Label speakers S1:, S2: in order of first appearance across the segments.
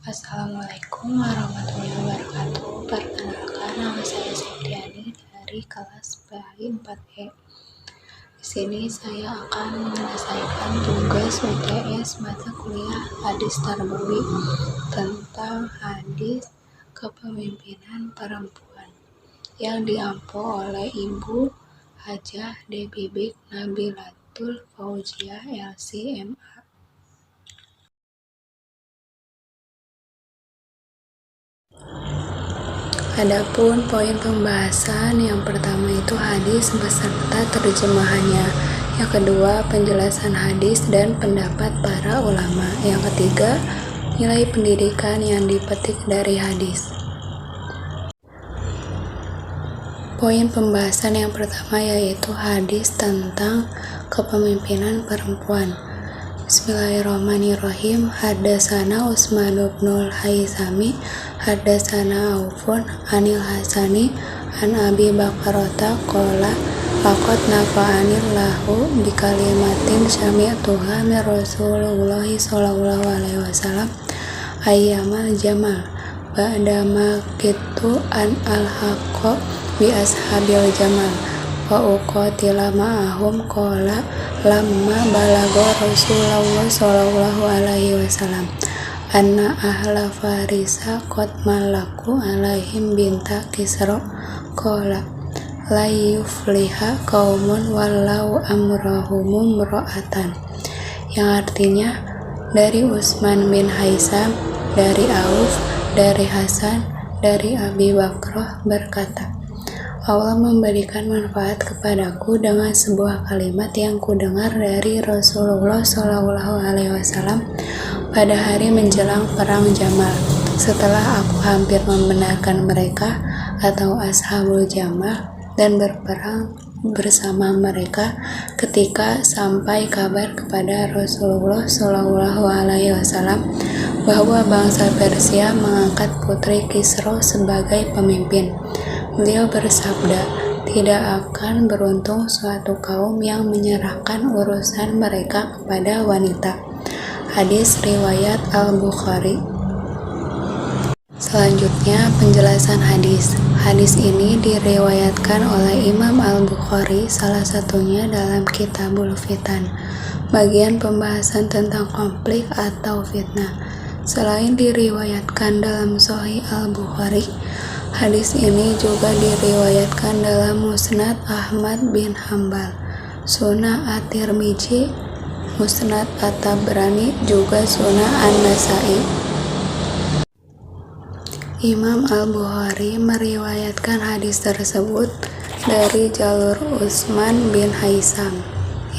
S1: Assalamualaikum warahmatullahi wabarakatuh. Perkenalkan, nama saya Septiani dari kelas PAI 4E. Di sini saya akan menyelesaikan tugas UTS mata kuliah Hadis Tarbawi tentang hadis kepemimpinan perempuan yang diampu oleh Ibu Hajah Debibik Nabilatul Fauziah LC.MA. Adapun poin pembahasan yang pertama itu hadis beserta terjemahannya, yang kedua penjelasan hadis dan pendapat para ulama, yang ketiga nilai pendidikan yang dipetik dari hadis. Poin pembahasan yang pertama yaitu hadis tentang kepemimpinan perempuan. Bismillahirrahmanirrahim. Haddatsana Utsman bin Haisami, haddatsana Aufun anil Hasani an Abi Bakrata qala laqad nafa'anillahu bi kalimatin sami'tuha min Rasulullah sallallahu alaihi wasallam ayyamal jamal ba'dama kitu an al-haqqa bi ashabil jamal wa uqatila ma'ahum qala lamma balagha Rasulullah sallallahu alaihi wasallam anna ahla farisa qad malaku alaihim binta Kisra qala la yufliha qaumun wallau amrahum mra'atan, yang artinya dari Utsman bin Haisam, dari Auf, dari Hasan, dari Abi Bakrah berkata, Allah memberikan manfaat kepadaku dengan sebuah kalimat yang kudengar dari Rasulullah Shallallahu Alaihi Wasallam pada hari menjelang perang Jamal. Setelah aku hampir membenarkan mereka atau Ashabul Jamal dan berperang bersama mereka, ketika sampai kabar kepada Rasulullah Shallallahu Alaihi Wasallam bahwa bangsa Persia mengangkat putri Kisra sebagai pemimpin. Beliau bersabda, tidak akan beruntung suatu kaum yang menyerahkan urusan mereka kepada wanita. Hadis riwayat Al-Bukhari. Selanjutnya penjelasan hadis. Hadis ini diriwayatkan oleh Imam Al-Bukhari, salah satunya dalam Kitabul Fitan, bagian pembahasan tentang konflik atau fitnah. Selain diriwayatkan dalam Sahih Al-Bukhari, hadis ini juga diriwayatkan dalam Musnad Ahmad bin Hambal, Sunan At-Tirmizi, Musnad At-Tabrani, juga Sunan An-Nasai. Imam Al-Bukhari meriwayatkan hadis tersebut dari jalur Utsman bin Haisam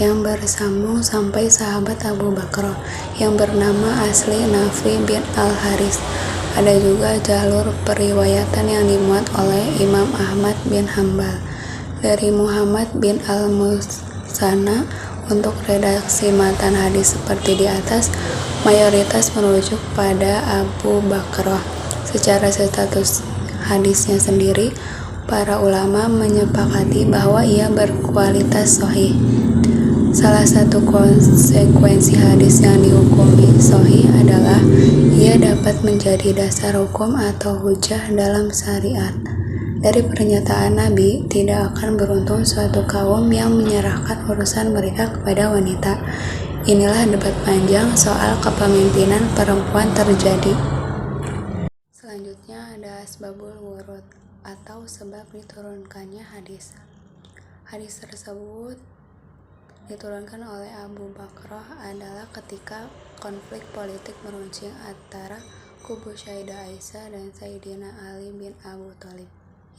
S1: yang bersambung sampai sahabat Abu Bakar yang bernama asli Nafi bin Al-Haris. Ada juga jalur periwayatan yang dimuat oleh Imam Ahmad bin Hambal dari Muhammad bin Al-Musanna. Untuk redaksi matan hadis seperti di atas, mayoritas merujuk pada Abu Bakrah. Secara status hadisnya sendiri, para ulama menyepakati bahwa ia berkualitas sahih. Salah satu konsekuensi hadis yang dihukumi sahih adalah ia dapat menjadi dasar hukum atau hujah dalam syariat. Dari pernyataan Nabi, tidak akan beruntung suatu kaum yang menyerahkan urusan mereka kepada wanita. Inilah debat panjang soal kepemimpinan perempuan terjadi. Selanjutnya ada asbabul wurud atau sebab diturunkannya hadis. Hadis tersebut diturunkan oleh Abu Bakrah adalah ketika konflik politik meruncing antara kubu Sayyidah Aisyah dan Sayyidina Ali bin Abu Thalib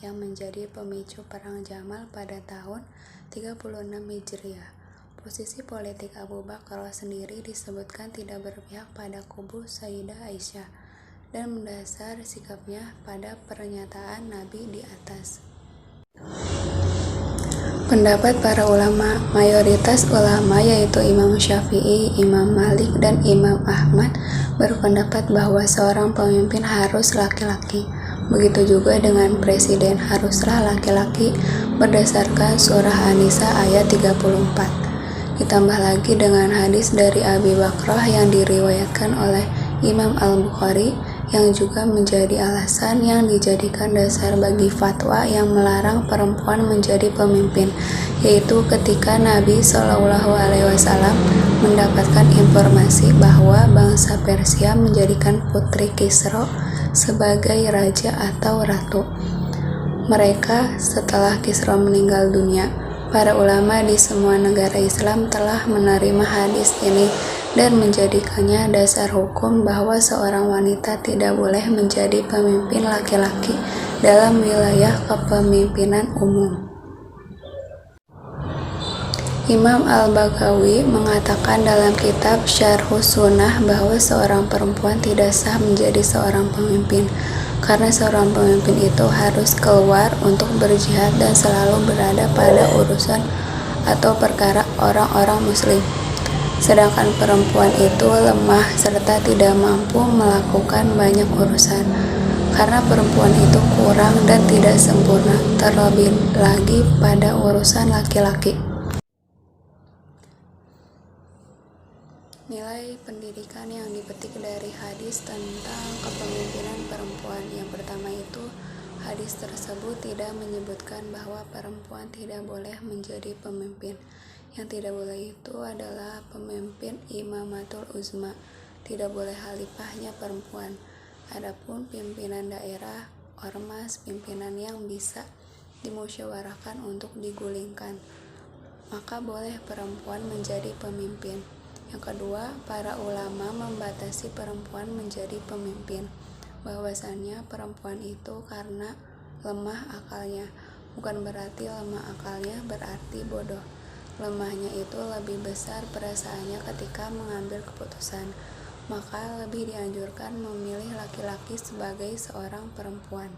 S1: yang menjadi pemicu perang Jamal pada tahun 36 Hijriah. Posisi politik Abu Bakrah sendiri disebutkan tidak berpihak pada kubu Sayyidah Aisyah dan mendasar sikapnya pada pernyataan Nabi di atas. Pendapat para ulama, mayoritas ulama yaitu Imam Syafi'i, Imam Malik, dan Imam Ahmad berpendapat bahwa seorang pemimpin harus laki-laki. Begitu juga dengan presiden haruslah laki-laki berdasarkan surah An-Nisa ayat 34. Ditambah lagi dengan hadis dari Abi Bakrah yang diriwayatkan oleh Imam Al-Bukhari yang juga menjadi alasan yang dijadikan dasar bagi fatwa yang melarang perempuan menjadi pemimpin, yaitu ketika Nabi Shallallahu Alaihi Wasallam mendapatkan informasi bahwa bangsa Persia menjadikan putri Kisra sebagai raja atau ratu mereka setelah Kisra meninggal dunia. Para ulama di semua negara Islam telah menerima hadis ini dan menjadikannya dasar hukum bahwa seorang wanita tidak boleh menjadi pemimpin laki-laki dalam wilayah kepemimpinan umum. Imam Al-Baghawi mengatakan dalam kitab Syarhus Sunnah bahwa seorang perempuan tidak sah menjadi seorang pemimpin, karena seorang pemimpin itu harus keluar untuk berjihad dan selalu berada pada urusan atau perkara orang-orang muslim. Sedangkan perempuan itu lemah serta tidak mampu melakukan banyak urusan, karena perempuan itu kurang dan tidak sempurna, terlebih lagi pada urusan laki-laki. Nilai pendidikan yang dipetik dari hadis tentang kepemimpinan perempuan. Yang pertama itu, hadis tersebut tidak menyebutkan bahwa perempuan tidak boleh menjadi pemimpin. Yang tidak boleh itu adalah pemimpin imamatul uzma, tidak boleh khalifahnya perempuan. Adapun pimpinan daerah, ormas, pimpinan yang bisa dimusyawarahkan untuk digulingkan, maka boleh perempuan menjadi pemimpin. Yang kedua, para ulama membatasi perempuan menjadi pemimpin, bahwasannya perempuan itu karena lemah akalnya, bukan berarti lemah akalnya berarti bodoh. Lemahnya itu lebih besar perasaannya ketika mengambil keputusan, maka lebih dianjurkan memilih laki-laki sebagai seorang perempuan.